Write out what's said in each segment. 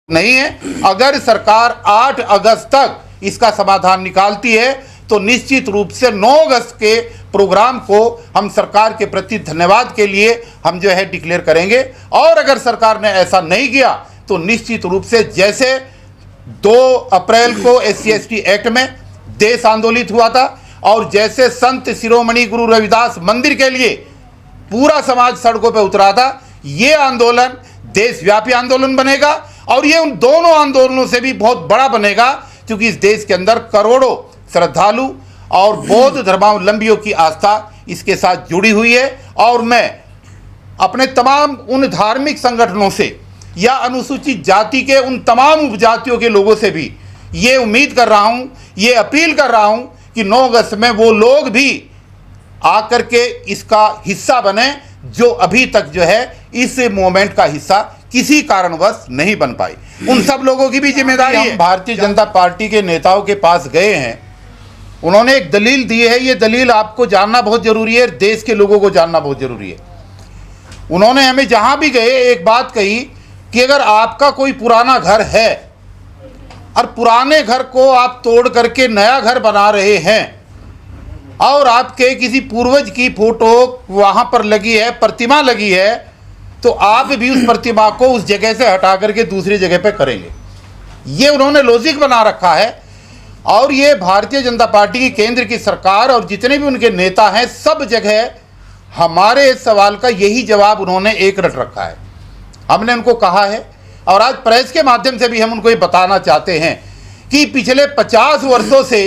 नहीं है। अगर सरकार 8 अगस्त तक इसका समाधान निकालती है तो निश्चित रूप से 9 अगस्त के प्रोग्राम को हम सरकार के प्रति धन्यवाद के लिए हम जो है डिक्लेयर करेंगे। और अगर सरकार ने ऐसा नहीं किया तो निश्चित रूप से जैसे 2 अप्रैल को SC/ST एक्ट में देश आंदोलित हुआ था और जैसे संत शिरोमणि गुरु रविदास मंदिर के लिए पूरा समाज सड़कों पर उतरा था, ये आंदोलन देशव्यापी आंदोलन बनेगा और ये उन दोनों आंदोलनों से भी बहुत बड़ा बनेगा, क्योंकि इस देश के अंदर करोड़ों श्रद्धालु और बौद्ध धर्मावलंबियों की आस्था इसके साथ जुड़ी हुई है। और मैं अपने तमाम उन धार्मिक संगठनों से या अनुसूचित जाति के उन तमाम उपजातियों के लोगों से भी ये उम्मीद कर रहा हूँ, ये अपील कर रहा हूँ कि 9 अगस्त में वो लोग भी आकर के इसका हिस्सा बने जो अभी तक जो है इस मूवमेंट का हिस्सा किसी कारणवश नहीं बन पाई। उन सब लोगों की भी जिम्मेदारी है। भारतीय जनता पार्टी के नेताओं के पास गए हैं, उन्होंने एक दलील दी है। ये दलील आपको जानना बहुत जरूरी है, देश के लोगों को जानना बहुत जरूरी है। उन्होंने हमें जहां भी गए एक बात कही कि अगर आपका कोई पुराना घर है और पुराने घर को आप तोड़ करके नया घर बना रहे हैं और आपके किसी पूर्वज की फोटो वहां पर लगी है, प्रतिमा लगी है, तो आप भी उस प्रतिमा को उस जगह से हटा करके दूसरी जगह पे करेंगे। ये उन्होंने लॉजिक बना रखा है। और ये भारतीय जनता पार्टी की केंद्र की सरकार और जितने भी उनके नेता हैं, सब जगह हमारे इस सवाल का यही जवाब उन्होंने एक रट रखा है। हमने उनको कहा है और आज प्रेस के माध्यम से भी हम उनको ये बताना चाहते हैं कि पिछले 50 वर्षों से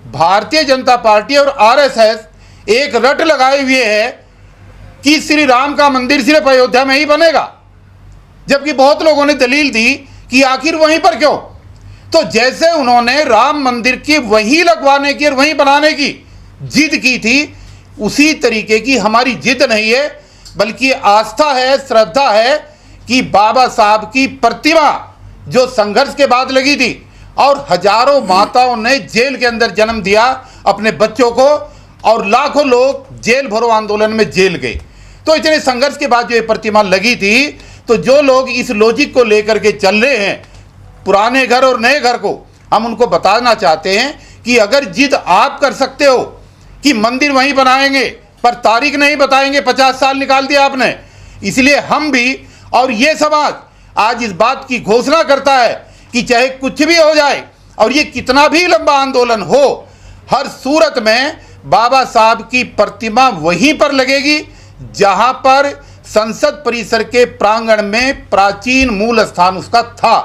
भारतीय जनता पार्टी और RSS एक रट लगाए हुए है कि श्री राम का मंदिर सिर्फ अयोध्या में ही बनेगा, जबकि बहुत लोगों ने दलील दी कि आखिर वहीं पर क्यों। तो जैसे उन्होंने राम मंदिर की वहीं लगवाने की और वहीं बनाने की जिद की थी, उसी तरीके की हमारी जिद नहीं है, बल्कि आस्था है, श्रद्धा है कि बाबा साहब की प्रतिमा जो संघर्ष के बाद लगी थी और हजारों माताओं ने जेल के अंदर जन्म दिया अपने बच्चों को और लाखों लोग जेल भरो आंदोलन में जेल गए, तो इतने संघर्ष के बाद जो ये प्रतिमा लगी थी, तो जो लोग इस लॉजिक को लेकर के चल रहे हैं पुराने घर और नए घर को, हम उनको बताना चाहते हैं कि अगर जिद आप कर सकते हो कि मंदिर वहीं बनाएंगे पर तारीख नहीं बताएंगे, 50 साल निकाल दिया आपने, इसलिए हम भी और ये समाज आज इस बात की घोषणा करता है कि चाहे कुछ भी हो जाए और ये कितना भी लंबा आंदोलन हो, हर सूरत में बाबा साहब की प्रतिमा वहीं पर लगेगी जहां पर संसद परिसर के प्रांगण में प्राचीन मूल स्थान उसका था।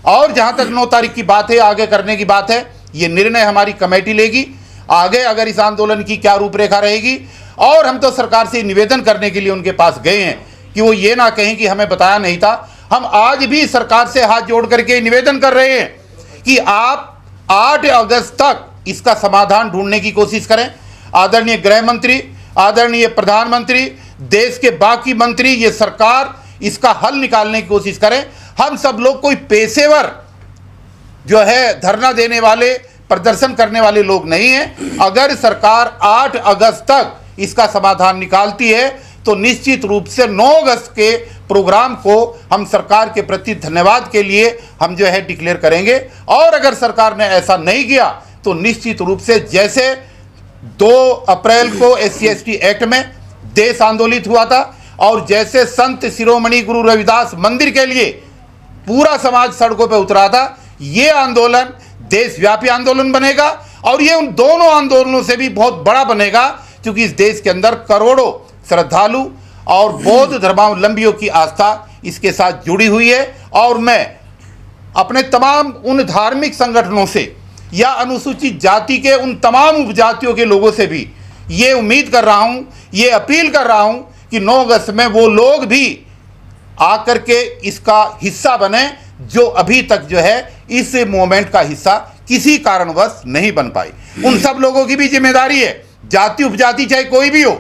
और जहां तक 9 तारीख की बात है, आगे करने की बात है, ये निर्णय हमारी कमेटी लेगी आगे अगर इस आंदोलन की क्या रूपरेखा रहेगी। और हम तो सरकार से निवेदन करने के लिए उनके पास गए हैं कि वो ये ना कहें कि हमें बताया नहीं था। हम आज भी सरकार से हाथ जोड़ करके निवेदन कर रहे हैं कि आप 8 अगस्त तक इसका समाधान ढूंढने की कोशिश करें। आदरणीय गृह मंत्री, आदरणीय प्रधानमंत्री, देश के बाकी मंत्री, ये सरकार इसका हल निकालने की कोशिश करें। हम सब लोग कोई पेशेवर जो है धरना देने वाले, प्रदर्शन करने वाले लोग नहीं हैं। अगर सरकार 8 अगस्त तक इसका समाधान निकालती है तो निश्चित रूप से 9 अगस्त के प्रोग्राम को हम सरकार के प्रति धन्यवाद के लिए हम जो है डिक्लेयर करेंगे। और अगर सरकार ने ऐसा नहीं किया तो निश्चित रूप से जैसे 2 अप्रैल को SC/ST एक्ट में देश आंदोलित हुआ था और जैसे संत शिरोमणि गुरु रविदास मंदिर के लिए पूरा समाज सड़कों पर उतरा था, ये आंदोलन देशव्यापी आंदोलन बनेगा और ये उन दोनों आंदोलनों से भी बहुत बड़ा बनेगा, क्योंकि इस देश के अंदर करोड़ों श्रद्धालु और बौद्ध धर्मावलंबियों की आस्था इसके साथ जुड़ी हुई है। और मैं अपने तमाम उन धार्मिक संगठनों से या अनुसूचित जाति के उन तमाम उपजातियों के लोगों से भी ये उम्मीद कर रहा हूँ, ये अपील कर रहा हूँ कि 9 अगस्त में वो लोग भी आकर के इसका हिस्सा बने जो अभी तक जो है इस मूवमेंट का हिस्सा किसी कारणवश नहीं बन पाई। उन सब लोगों की भी जिम्मेदारी है, जाति उपजाति चाहे कोई भी हो।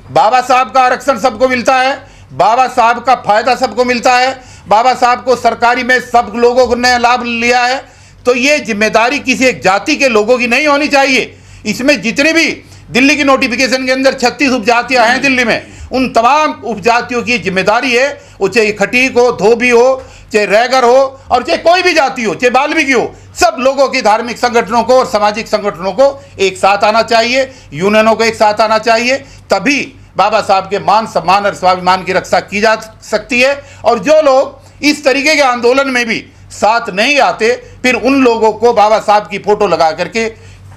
बाबा साहब का आरक्षण सबको मिलता है, बाबा साहब का फायदा सबको मिलता है, बाबा साहब को सरकारी में सब लोगों ने लाभ लिया है। तो ये जिम्मेदारी किसी एक जाति के लोगों की नहीं होनी चाहिए। इसमें जितने भी दिल्ली की नोटिफिकेशन के अंदर 36 उपजातियां हैं दिल्ली में, उन तमाम उपजातियों की जिम्मेदारी है, वो चाहे खटीक हो, धोबी हो, चाहे रैगर हो और चाहे कोई भी जाति हो, चाहे वाल्मीकि हो, सब लोगों की धार्मिक संगठनों को और सामाजिक संगठनों को एक साथ आना चाहिए, यूनियनों को एक साथ आना चाहिए। तभी बाबा साहब के मान सम्मान और स्वाभिमान की रक्षा की जा सकती है। और जो लोग इस तरीके के आंदोलन में भी साथ नहीं आते, फिर उन लोगों को बाबा साहब की फोटो लगा करके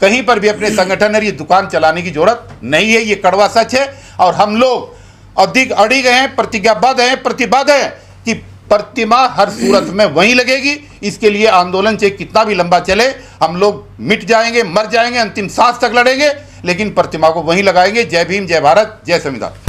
कहीं पर भी अपने संगठन और ये दुकान चलाने की जरूरत नहीं है। ये कड़वा सच है। और हम लोग अधिक अड़िग हैं, प्रतिज्ञाबद्ध हैं, प्रतिबद्ध हैं कि प्रतिमा हर सूरत में वहीं लगेगी। इसके लिए आंदोलन चाहे कितना भी लंबा चले, हम लोग मिट जाएंगे, मर जाएंगे, अंतिम सांस तक लड़ेंगे, लेकिन प्रतिमा को वहीं लगाएंगे। जय भीम, जय भारत, जय संविधान।